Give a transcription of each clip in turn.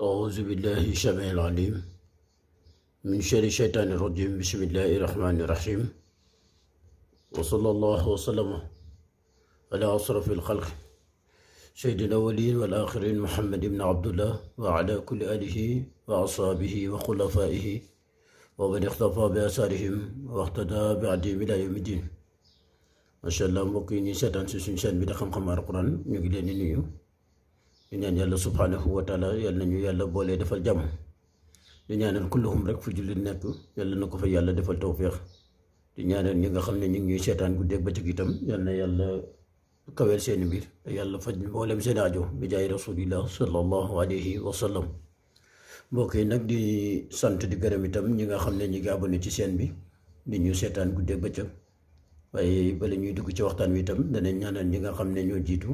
أعوذ بالله السميع العليم من شر الشيطان الرجيم. بسم الله الرحمن الرحيم. وصلى الله وسلم على أشرف الخلق سيد الأولين والآخرين محمد بن عبد الله وعلى كل آله وأصحابه وخلفائه ومن اختفى بآثارهم واهتدى بهديهم إلى يوم الدين. ما شاء الله mbokk yi ñuy seetaan si suñu chaîne bi da xam-xam alquran ñu ngi leen di nuyu di ñaan yàlla subhanahu wa taala yàlla nañu yàlla boole defal jàmm di ñaanal kulluhum rek fu jullit nekk yàlla na ko fa yàlla defal tawféex di ñaanal ñi nga xam ne ñu ngi ñuy seetaan guddeeg bëccëg itam yàlla na yàlla kaweel seeni mbir te yàlla faj mboolem seen aajo bi jaay rasulillah sallallahu alayhi wa sallam. mbokk yi nag di sant di gërëm itam ñi nga xam ne ñi ngi abonné ci chaîne bi di ñu seetaan guddeeg bëccëg waaye bala ñuy dugg ci waxtaan wi itam danañ ñaanal ñi nga xam ne ñoo jiitu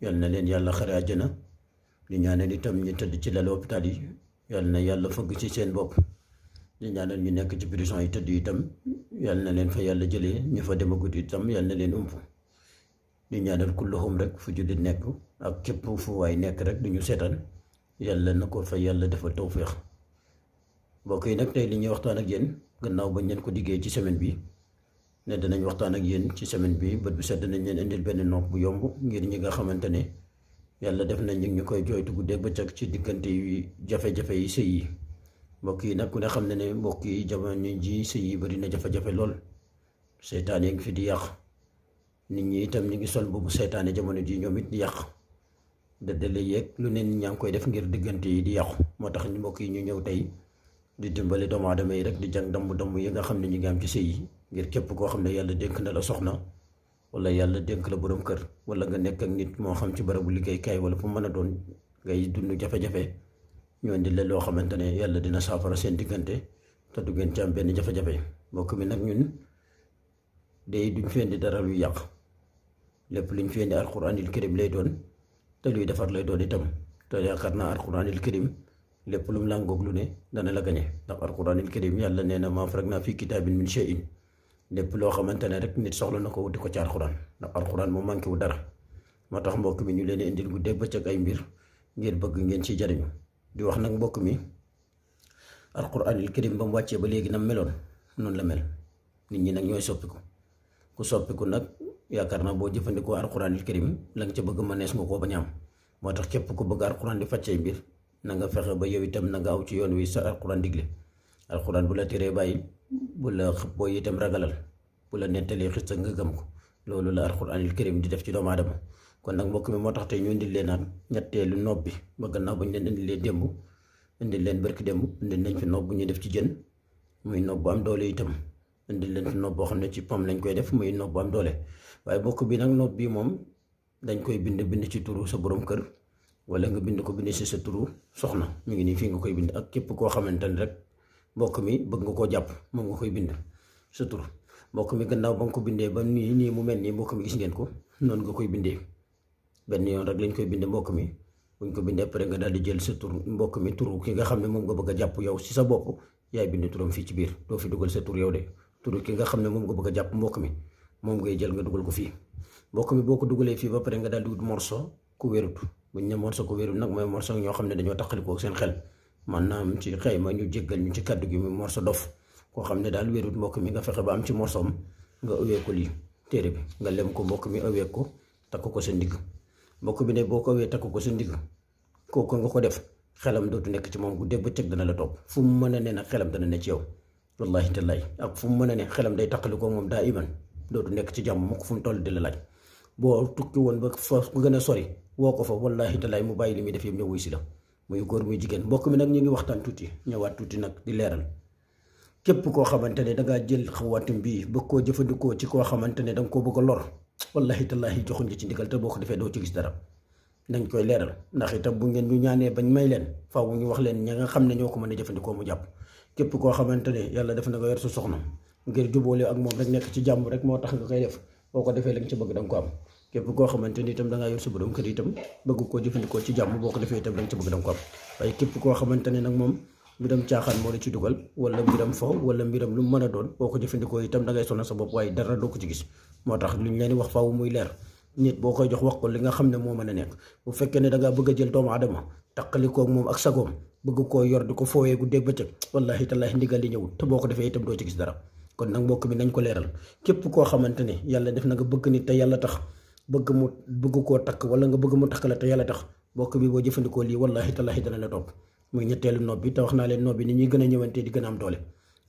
yal na leen yàlla xare àjjana di ñaanal itam ñu tëdd ci lal hôpital yi yal na yàlla fëgg ci seen bopp di ñaanal ñu nekk ci prison yi tëdd itam yal na leen fa yàlla jëlee ñu fa demagut itam yal na leen ump di ñaanal kulluhum rek fu jullit nekk ak képp fu waay nekk rek du ñu seetaan yàlla na ko fa yàlla defal tawféex. mbokk yi nag tey li ñuy waxtaan ak yéen gannaaw bañ leen ko diggee ci semaine bi ne danañ waxtaan ak yéen ci semaine bi bët bu set danañ leen indil benn nopp bu yomb ngir ñi nga xamante ne yàlla def nañ ñu koy jooytu guddeeg bëccëg ci diggante yi jafe-jafe yi sëy yi. mbokk yi nag ku ne xam ne ne mbokk yi jamono ji sëy yi bari na jafe-jafe lool seytaane ngi fi di yàq nit ñi itam ñu ngi sol boobu seytaane jamono ji ñoom it di yàq dëddale yeeg lu ne nit ñaa ngi koy def ngir diggante yi di yàqu. moo tax mbokk yi ñu ñëw tey di dimbali doomu aadama yi rek di jàng damb yi nga xam ne ñu ngi am ci sëy yi ngir képp koo xam ne yàlla dénk na la soxna wala yàlla dénk la borom kër wala nga nekk ak nit moo xam ci barabu liggéeykaay wala fu mën a doon ngay dund jafe-jafe ñoo indi leen loo xamante ne yàlla dina saafara seen diggante te du ngeen ci am benn jafe-jafe. mbokk mi nag ñun day duñ fi indi dara luy yàq lépp luñ fi indi alquranil karim lay doon te luy defar lay doon itam te yaakaar naa alquranil karim lépp lu mu làngoog lu ne dana la gañe ndax alquranil karim yàlla nee na maa faragna fi kitaabin min shay'in lépp loo xamante ne rek nit soxla na ko wuti ko ci alquran ndax alquran moom manqué wu dara. moo tax mbokk mi ñu leen indil bu dégg bëccëg ay mbir ngir bëgg ngeen ci jariñu di wax nag mbokk mi alquranil karim ba mu wàccee ba léegi nam meloon noonu la mel nit ñi nag ñooy soppiku ku soppiku nag yaakaar naa boo jëfandikoo alquranil karim la nga ca bëgg mënees nga koo bañ a am. moo tax képp ku bëgg alquran di fàccee mbir na nga fexe ba yow itam na nga aw ci yoon wi sa alquran digle. alquran bu la teree bàyyi bu la xëppoo itam ragalal bu la nettalee xista nga gëm ko loolu la alquranil karim di def ci doomu aadama. kon nag mbokk mi moo tax tey ñu indil leen naan ñetteelu nopp bi ba gannaaw bañ leen indilee démb indil leen barki démb indil nañ fi nopp bu ñuy def ci jën muy nopp bu am doole itam indil leen fi nopp boo xam ne ci pom lañ koy def muy nopp bu am doole. waaye mbokk bi nag nopp bi moom dañ koy bind ci turu sa borom kër wala nga bind ko bind si sa turu soxna mu ngi nii fii nga koy bind ak képp koo xamante ne rek mbokk mi bëgg nga koo jàpp moom nga koy bind sa tur. mbokk mi gannaaw ba nga ko bindee ba nii mu mel nii mbokk mi gis ngeen ko noonu nga koy bindee benn yoon rek lañ koy bindee mbokk mi buñ ko bindee après nga daal di jël sa tur mbokk mi turu ki nga xam ne moom nga bëgg a jàpp yow si sa bopp yaay bind turam fii ci biir doo fi dugal sa tur yow de turu ki nga xam ne moom nga bëgg a jàpp mbokk mi moom ngay jël nga dugal ko fii. mbokk mi boo ko dugalee fii ba pare nga daal di wut morso ku wérut buñ ne morso ku wérut nag mooy morso ñoo xam ne dañoo taqalikoo seen xel maanaam ci xëyma ñu jéggal ñu ci kaddu gi muy morso dof koo xam ne daal wérut mbokk mi nga fexe ba am ci morsoom nga ëwee ko lii téere bi nga lem ko mbokk mi ëwee ko takk ko sa ndigg. mbokk bi ne boo ko ëwee takk ko sa ndigg kooku nga ko def xelam dootu nekk ci moom guddeeg bëccëg dana la topp fu mu mën a ne nag xelam dana ne ci yow wallahi tallahi ak fu mu mën a ne xelam day taqalikoo moom daa iman dootu nekk ci jàmm mu ko fu mu toll di la laaj. boo tukki woon ba fa gën a sori woo ko fa wallahi tallahi mu bàyyi li muy def yëpp ñëw wuy si la muy góor muy jigéen. mbokk mi nag ñu ngi waxtaan tuuti ñëwaat tuuti nag di leeral képp koo xamante ne dangaa jël xawaatim bii bëgg koo jëfandikoo ci koo xamante ne danga koo bëgg a lor wallahi tallahi joxuñ ci ndigal te boo ko defee doo ci gis dara dañ koy leeral ndax itam bu ngeen ñu ñaanee bañ may leen faaw ñu wax leen ña nga xam ne ñoo ko mën a jëfandikoo mu jàpp. képp koo xamante ne yàlla def na nga yor sa soxna ngir jubóole ak moom rek nekk ci jàmm rek moo tax nga koy def boo ko defee lañ ci bëgg danga ko am. képp koo xamante ni itam dangaa yor sa borom kër itam bëgg koo jëfandikoo ci jàmm boo ko defee itam lañ ci bëgg danga ko am. waaye képp koo xamante ne nag moom mbiram caaxaan moo la ci dugal wala mbiram fo wala mbiram lu mën a doon boo ko jëfandikoo itam dangay sonal sa bopp waaye dara doo ko ci gis. moo tax luñ leen wax faaw muy leer nit boo koy jox wax ko li nga xam ne moo mën a nekk. bu fekkee ne da ngaa bëgg a jël doomu aadama taqalikoog moom ak sagoom bëgg koo yor di ko foowee guddeeg bëccëg wallahi tallaahi ndigal li ñëwul te boo ko defee itam doo ci gis dara. kon nag mbokk mi nañ ko leeral képp koo xamante ne yàlla def na nga bëgg nit te yàlla tax bëgg koo takk wala nga bëgg mu takk la te yàlla tax mbokk bi boo jëfandikoo lii wallahi tallaahi dana la topp. muy ñetteelu nopp bi te wax naa leen nopp bi ni ñuy gën a ñëwantee di gën a am doole.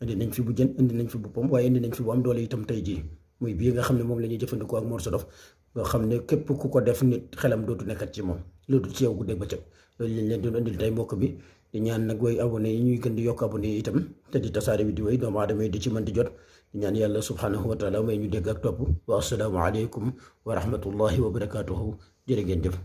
indi nañ fi bu jën indi nañ fi bu pom waaye indi nañ fi bu am doole itam tey jii muy bii nga xam ne moom la ñuy jëfandikoo ak morso dof nga xam ne képp ku ko def nit xelam dootu nekkat ci moom loolu ci yow guddeeg bëccëg. loolu lañ leen doon indil tey mbokk bi di ñaan nag way abonné yi ñuy gën di yokk abonné yi itam te di tasaare vidéo yi doomu aadama yi di ci mën di jot di ñaan yàlla subhanahu wa taala may ñu dégg ak topp wa assalaamu aleykum wa rahmatullahi wa barakatuhu jërë ngeen jëf.